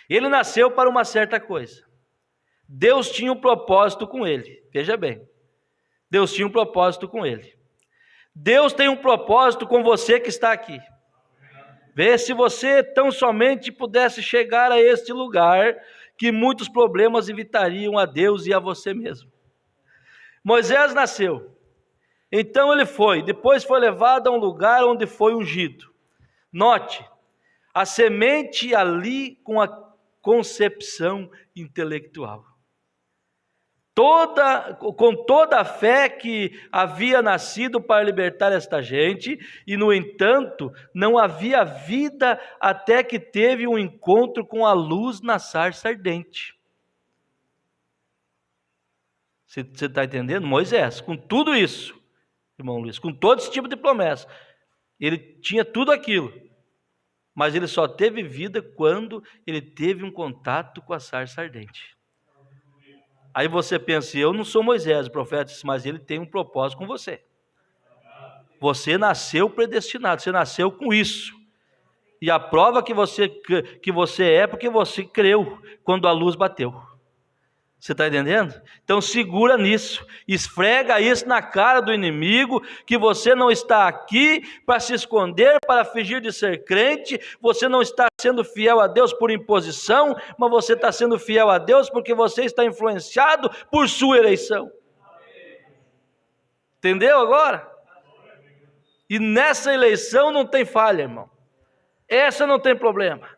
Ele nasceu para uma certa coisa. Deus tinha um propósito com ele. Veja bem, Deus tinha um propósito com ele. Deus tem um propósito com você que está aqui. Vê, se você tão somente pudesse chegar a este lugar, que muitos problemas evitariam a Deus e a você mesmo. Moisés nasceu. Então ele depois foi levado a um lugar onde foi ungido. Note, a semente ali com a concepção intelectual. Com toda a fé que havia nascido para libertar esta gente, e no entanto, não havia vida até que teve um encontro com a luz na sarça ardente. Você está entendendo? Moisés, com tudo isso, irmão Luiz, com todo esse tipo de promessa, ele tinha tudo aquilo, mas ele só teve vida quando ele teve um contato com a sarça ardente. Aí você pensa, eu não sou Moisés, o profeta, mas ele tem um propósito com você. Você nasceu predestinado, você nasceu com isso. E a prova que você é porque você creu quando a luz bateu. Você está entendendo? Então segura nisso, esfrega isso na cara do inimigo, que você não está aqui para se esconder, para fingir de ser crente, você não está sendo fiel a Deus por imposição, mas você está sendo fiel a Deus porque você está influenciado por sua eleição. Entendeu agora? E nessa eleição não tem falha, irmão. Essa não tem problema.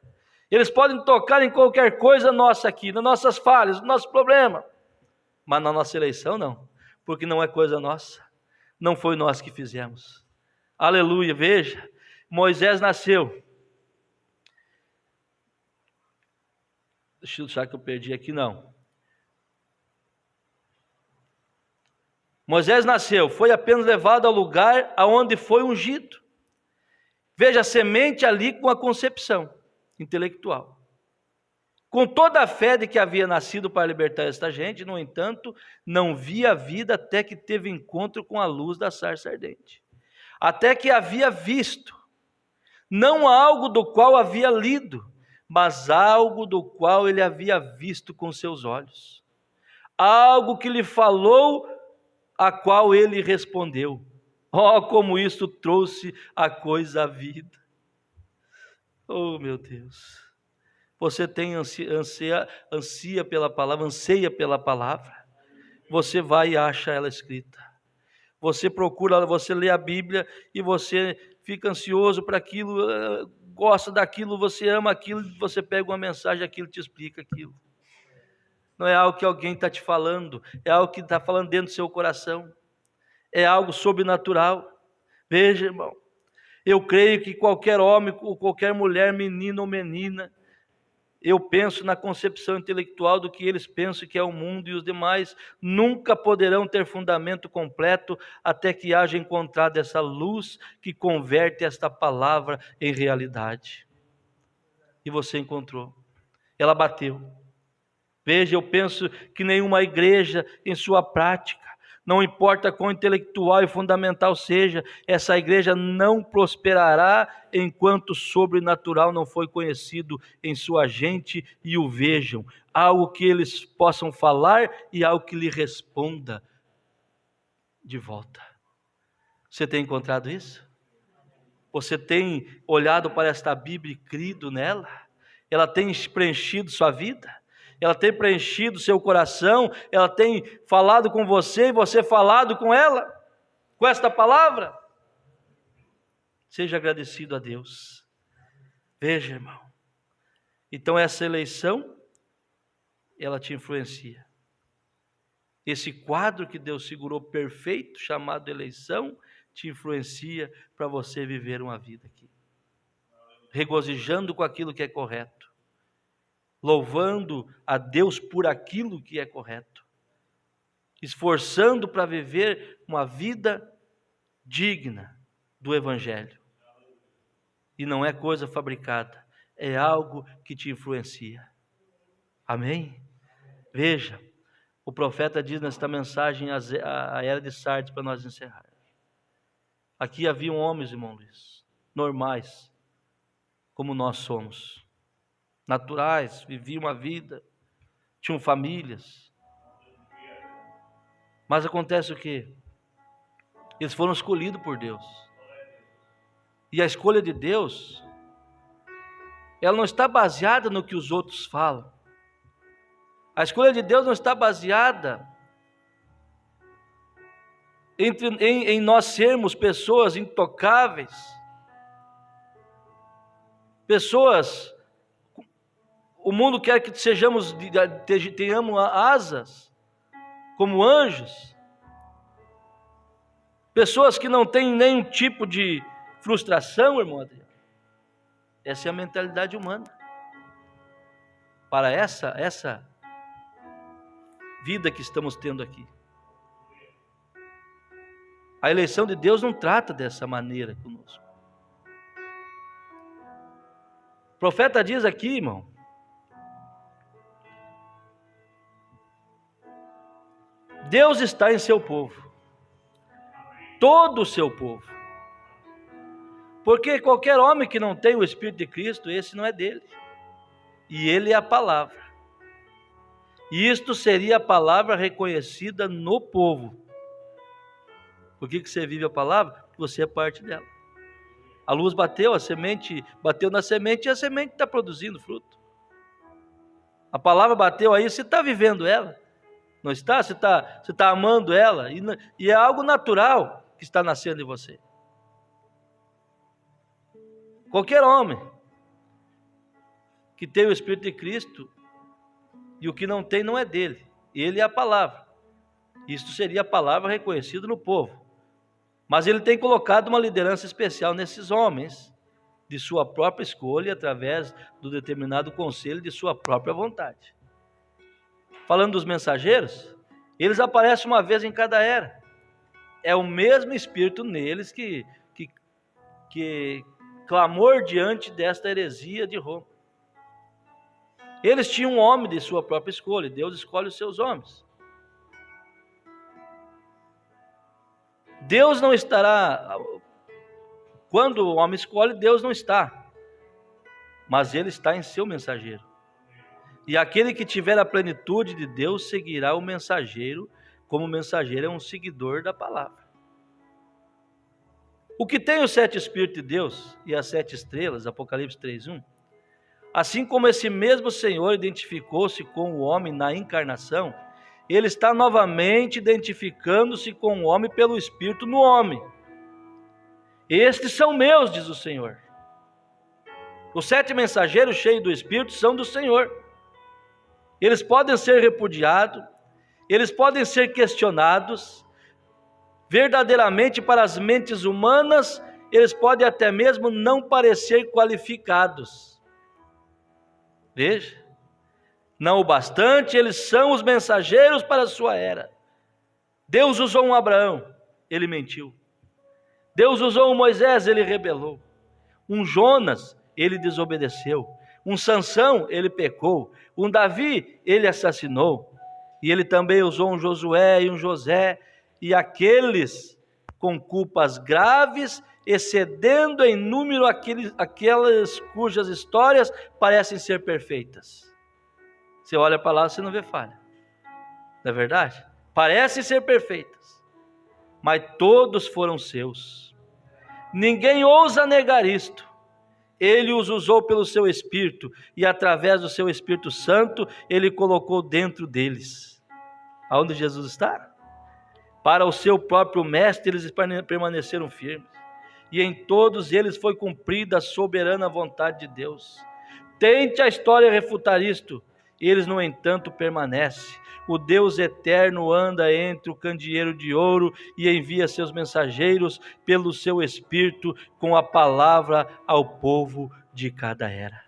Eles podem tocar em qualquer coisa nossa aqui, nas nossas falhas, no nosso problema. Mas na nossa eleição não, porque não é coisa nossa. Não foi nós que fizemos. Aleluia, veja, Moisés nasceu. Deixa eu achar que eu perdi aqui, não. Moisés nasceu, foi apenas levado ao lugar aonde foi ungido. Veja a semente ali com a concepção intelectual. Com toda a fé de que havia nascido para libertar esta gente, no entanto, não via a vida até que teve encontro com a luz da sarça ardente. Até que havia visto, não algo do qual havia lido, mas algo do qual ele havia visto com seus olhos. Algo que lhe falou, a qual ele respondeu. Oh, como isso trouxe a coisa à vida. Oh, meu Deus. Você tem ansia pela palavra, anseia pela palavra. Você vai e acha ela escrita. Você procura, você lê a Bíblia e você fica ansioso para aquilo, gosta daquilo, você ama aquilo, você pega uma mensagem, aquilo te explica aquilo. Não é algo que alguém está te falando, é algo que está falando dentro do seu coração. É algo sobrenatural. Veja, irmão, eu creio que qualquer homem, ou qualquer mulher, menino ou menina, eu penso na concepção intelectual do que eles pensam que é o mundo, e os demais nunca poderão ter fundamento completo até que haja encontrado essa luz que converte esta palavra em realidade. E você encontrou. Ela bateu. Veja, eu penso que nenhuma igreja em sua prática, não importa quão intelectual e fundamental seja, essa igreja não prosperará enquanto o sobrenatural não foi conhecido em sua gente e o vejam. Algo que eles possam falar e algo que lhe responda de volta. Você tem encontrado isso? Você tem olhado para esta Bíblia e crido nela? Ela tem preenchido sua vida? Ela tem preenchido seu coração, ela tem falado com você e você falado com ela, com esta palavra? Seja agradecido a Deus. Veja, irmão, então essa eleição, ela te influencia. Esse quadro que Deus segurou perfeito, chamado eleição, te influencia para você viver uma vida aqui, regozijando com aquilo que é correto, louvando a Deus por aquilo que é correto, esforçando para viver uma vida digna do Evangelho. E não é coisa fabricada, é algo que te influencia. Amém? Veja, o profeta diz nesta mensagem a era de Sardes, para nós encerrar. Aqui haviam homens, irmão Luiz, normais, como nós somos. Naturais, viviam uma vida, tinham famílias. Mas acontece o quê? Eles foram escolhidos por Deus. E a escolha de Deus, ela não está baseada no que os outros falam. A escolha de Deus não está baseada em nós sermos pessoas intocáveis, pessoas. O mundo quer que tenhamos asas, como anjos. Pessoas que não têm nenhum tipo de frustração, irmão Adriano. Essa é a mentalidade humana. Para essa vida que estamos tendo aqui. A eleição de Deus não trata dessa maneira conosco. O profeta diz aqui, irmão, Deus está em seu povo, todo o seu povo. Porque qualquer homem que não tem o Espírito de Cristo, esse não é dele. E ele é a palavra. E isto seria a palavra reconhecida no povo. Por que você vive a palavra? Porque você é parte dela. A luz bateu, a semente bateu na semente e a semente está produzindo fruto. A palavra bateu aí, você está vivendo ela. Não está? Você está amando ela. E é algo natural que está nascendo em você. Qualquer homem que tem o Espírito de Cristo e o que não tem não é dele. Ele é a palavra. Isto seria a palavra reconhecida no povo. Mas ele tem colocado uma liderança especial nesses homens, de sua própria escolha, através do determinado conselho de sua própria vontade. Falando dos mensageiros, eles aparecem uma vez em cada era. É o mesmo Espírito neles que clamor diante desta heresia de Roma. Eles tinham um homem de sua própria escolha. Deus escolhe os seus homens. Deus não estará... Quando o homem escolhe, Deus não está. Mas ele está em seu mensageiro. E aquele que tiver a plenitude de Deus seguirá o mensageiro, como o mensageiro é um seguidor da palavra. O que tem os 7 Espíritos de Deus e as 7 estrelas, Apocalipse 3:1, assim como esse mesmo Senhor identificou-se com o homem na encarnação, ele está novamente identificando-se com o homem pelo Espírito no homem. Estes são meus, diz o Senhor. Os 7 mensageiros cheios do Espírito são do Senhor. Eles podem ser repudiados, eles podem ser questionados, verdadeiramente para as mentes humanas, eles podem até mesmo não parecer qualificados. Veja, não o bastante, eles são os mensageiros para a sua era. Deus usou um Abraão, ele mentiu. Deus usou um Moisés, ele rebelou. Um Jonas, ele desobedeceu. Um Sansão, ele pecou. Um Davi, ele assassinou. E ele também usou um Josué e um José, e aqueles com culpas graves, excedendo em número aquelas cujas histórias parecem ser perfeitas. Você olha para lá, você não vê falha. Não é verdade? Parecem ser perfeitas, mas todos foram seus. Ninguém ousa negar isto. Ele os usou pelo seu Espírito, e através do seu Espírito Santo, ele colocou dentro deles. Aonde Jesus está? Para o seu próprio mestre, eles permaneceram firmes. E em todos eles foi cumprida a soberana vontade de Deus. Tente a história refutar isto. Eles, no entanto, permanecem. O Deus eterno anda entre o candeeiro de ouro e envia seus mensageiros pelo seu Espírito com a palavra ao povo de cada era.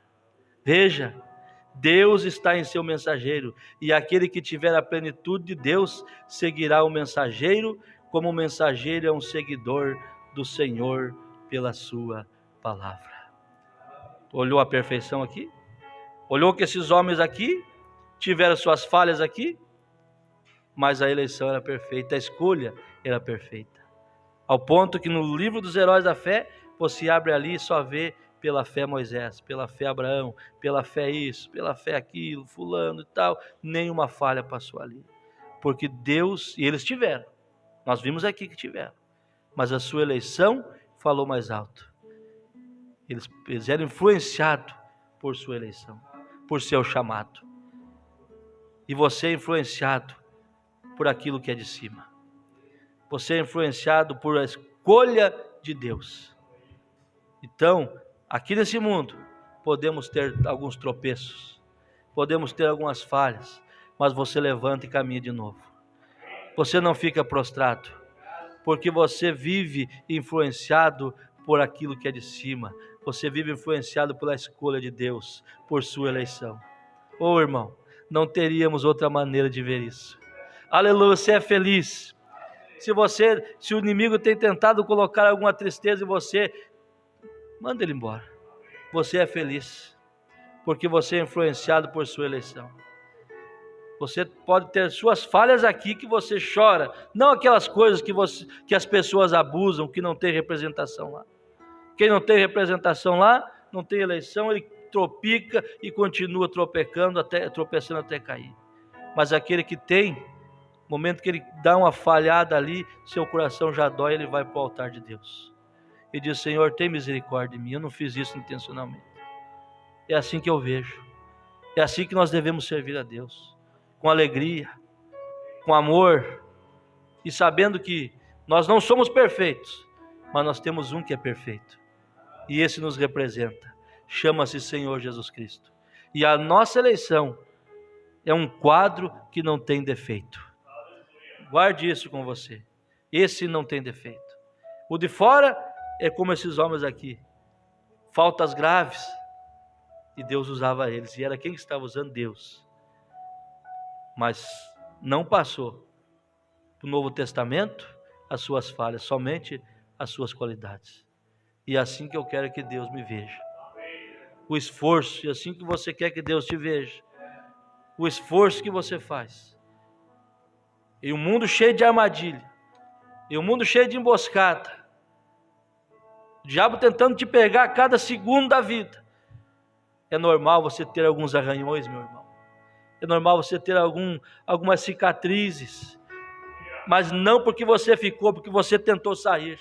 Veja, Deus está em seu mensageiro, e aquele que tiver a plenitude de Deus seguirá o mensageiro, como o mensageiro é um seguidor do Senhor pela sua palavra. Olhou a perfeição aqui? Olhou que esses homens aqui tiveram suas falhas aqui? Mas a eleição era perfeita, a escolha era perfeita. Ao ponto que no livro dos heróis da fé, você abre ali e só vê pela fé Moisés, pela fé Abraão, pela fé isso, pela fé aquilo, fulano e tal. Nenhuma falha passou ali. Porque Deus, e eles tiveram, nós vimos aqui que tiveram, mas a sua eleição falou mais alto. Eles eram influenciados por sua eleição, por seu chamado. E você é influenciado por aquilo que é de cima. Você é influenciado por a escolha de Deus. Então, aqui nesse mundo, podemos ter alguns tropeços, podemos ter algumas falhas, mas você levanta e caminha de novo. Você não fica prostrado, porque você vive influenciado por aquilo que é de cima. Você vive influenciado pela escolha de Deus, por sua eleição. Ô irmão, não teríamos outra maneira de ver isso. Aleluia, você é feliz. Se o inimigo tem tentado colocar alguma tristeza em você, manda ele embora. Você é feliz, porque você é influenciado por sua eleição. Você pode ter suas falhas aqui que você chora, não aquelas coisas que as pessoas abusam, que não tem representação lá. Quem não tem representação lá, não tem eleição, ele tropica e continua tropeçando até cair. Mas aquele que tem, no momento que ele dá uma falhada ali, seu coração já dói, ele vai para o altar de Deus. E diz: Senhor, tem misericórdia de mim, eu não fiz isso intencionalmente. É assim que eu vejo. É assim que nós devemos servir a Deus. Com alegria, com amor, e sabendo que nós não somos perfeitos, mas nós temos um que é perfeito. E esse nos representa. Chama-se Senhor Jesus Cristo. E a nossa eleição é um quadro que não tem defeito. Guarde isso com você. Esse não tem defeito. O de fora é como esses homens aqui. Faltas graves. E Deus usava eles. E era quem estava usando? Deus. Mas não passou para o Novo Testamento as suas falhas, somente as suas qualidades. E é assim que eu quero que Deus me veja. O esforço, e assim que você quer que Deus te veja. O esforço que você faz. E um mundo cheio de armadilha. E um mundo cheio de emboscada. O diabo tentando te pegar a cada segundo da vida. É normal você ter alguns arranhões, meu irmão. É normal você ter algumas cicatrizes. Mas não porque você ficou, porque você tentou sair.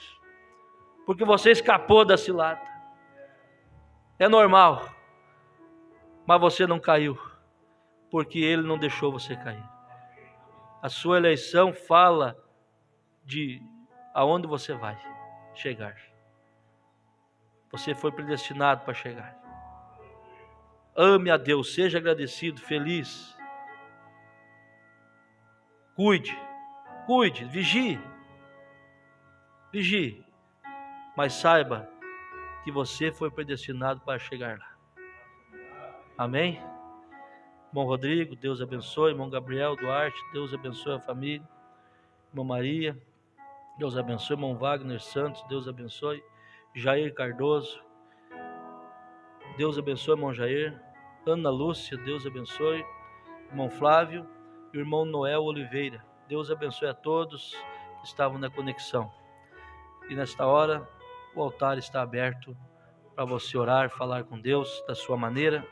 Porque você escapou da cilada. É normal. Mas você não caiu. Porque Ele não deixou você cair. A sua eleição fala de aonde você vai chegar. Você foi predestinado para chegar. Ame a Deus, seja agradecido, feliz. Cuide, vigie. Mas saiba que você foi predestinado para chegar lá. Amém? Irmão Rodrigo, Deus abençoe. Irmão Gabriel Duarte, Deus abençoe a família. Irmã Maria, Deus abençoe. Irmão Wagner Santos, Deus abençoe. Jair Cardoso, Deus abençoe, irmão Jair. Ana Lúcia, Deus abençoe. Irmão Flávio e o irmão Noel Oliveira. Deus abençoe a todos que estavam na conexão. E nesta hora, o altar está aberto para você orar, falar com Deus da sua maneira.